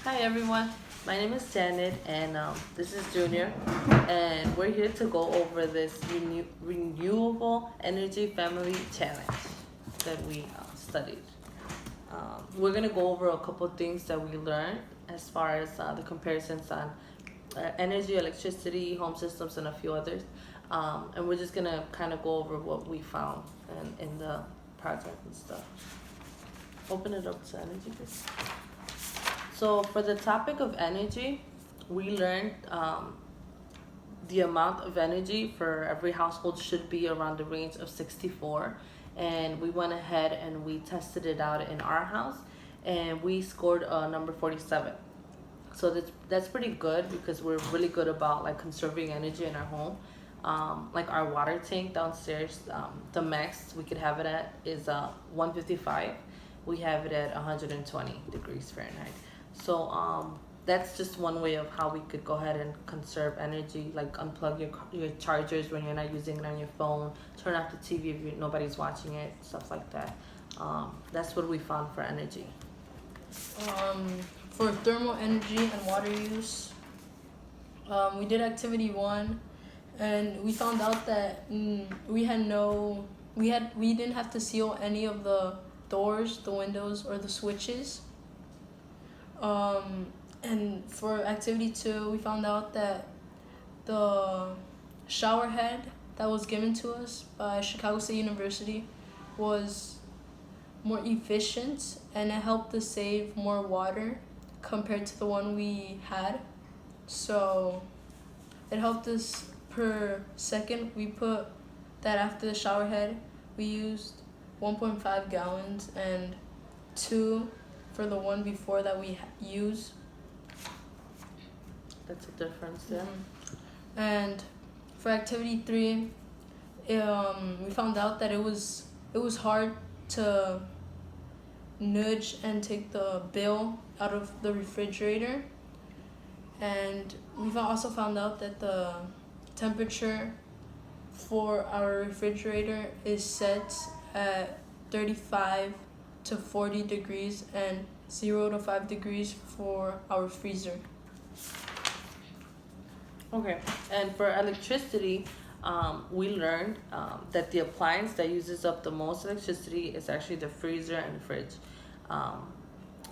Hi everyone, my name is Janet and this is Junior, and we're here to go over this renewable energy family challenge that we studied. We're gonna go over a couple things that we learned as far as the comparisons on energy, electricity, home systems, and a few others. And we're just gonna kind of go over what we found in the project and stuff. Open it up to energy, please. So for the topic of energy, we learned the amount of energy for every household should be around the range of 64. And we went ahead and we tested it out in our house and we scored number 47. So that's pretty good because we're really good about like conserving energy in our home. Like our water tank downstairs, the max we could have it at is 155. We have it at 120 degrees Fahrenheit. So that's just one way of how we could go ahead and conserve energy, like unplug your chargers when you're not using it on your phone, turn off the TV if nobody's watching it, stuff like that. That's what we found for energy. Um, for thermal energy and water use, we did activity 1, and we found out that we didn't have to seal any of the doors, the windows, or the switches. And for activity 2, we found out that the shower head that was given to us by Chicago State University was more efficient, and it helped us save more water compared to the one we had. So it helped us per second. We put that after the shower head, we used 1.5 gallons and 2 for the one before that we use. That's a difference, yeah. And for activity 3, we found out that it was hard to nudge and take the bill out of the refrigerator, and we also found out that the temperature for our refrigerator is set at 35 to 40 degrees and 0 to 5 degrees for our freezer. Okay, and for electricity, we learned that the appliance that uses up the most electricity is actually the freezer and the fridge.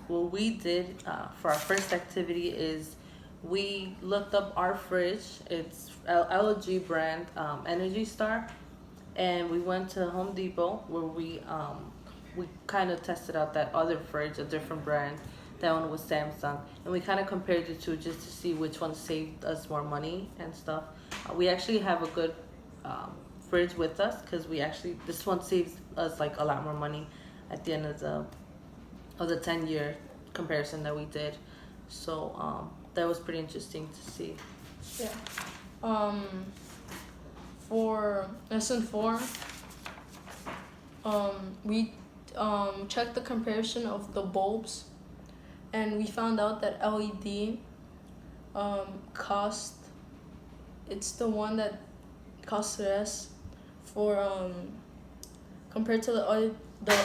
What we did for our first activity is we looked up our fridge. It's LG brand Energy Star, and we went to Home Depot where we kind of tested out that other fridge, a different brand. That one was Samsung, and we kind of compared the two just to see which one saved us more money and stuff. We actually have a good fridge with us because this one saves us like a lot more money at the end of the 10-year comparison that we did. So that was pretty interesting to see. Yeah. For lesson 4, we checked the comparison of the bulbs, and we found out that LED it's the one that costs less for compared to the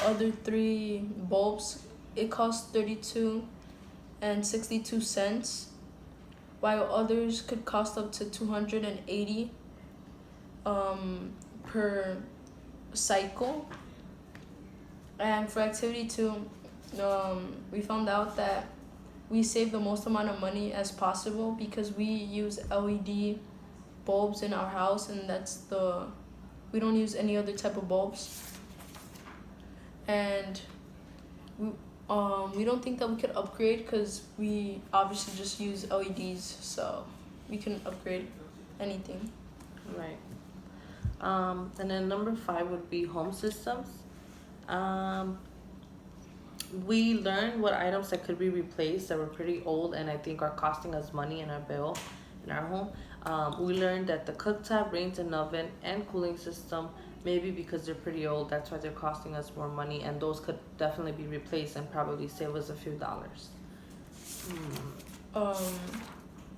other 3 bulbs. It costs 32 and 62 cents, while others could cost up to 280 per cycle. And for activity 2, we found out that we save the most amount of money as possible because we use LED bulbs in our house, and we don't use any other type of bulbs. And we don't think that we could upgrade because we obviously just use LEDs, so we couldn't upgrade anything. Right. And then number 5 would be home systems. We learned what items that could be replaced that were pretty old and I think are costing us money in our bill in our home. We learned that the cooktop, range and oven, and cooling system, maybe because they're pretty old, that's why they're costing us more money, and those could definitely be replaced and probably save us a few dollars.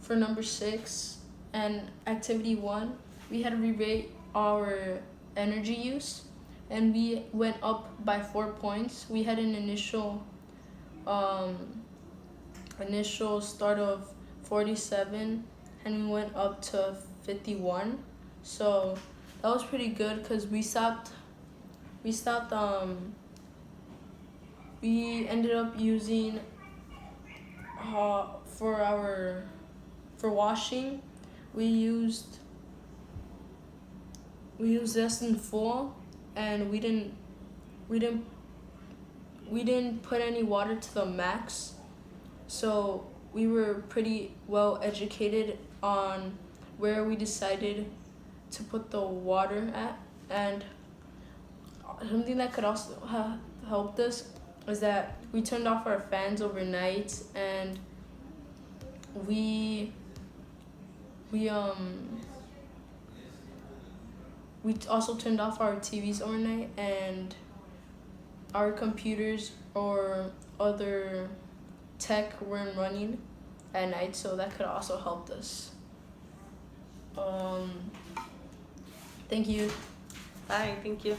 For number 6 and activity 1, we had to rerate our energy use, and we went up by 4 points. We had an initial initial start of 47 and we went up to 51. So that was pretty good because we ended up using for washing we used this in full, and we didn't put any water to the max. So we were pretty well educated on where we decided to put the water at. And something that could also helped us is that we turned off our fans overnight, and we also turned off our TVs overnight, and our computers or other tech weren't running at night, so that could also helped us. Thank you. Bye. Thank you.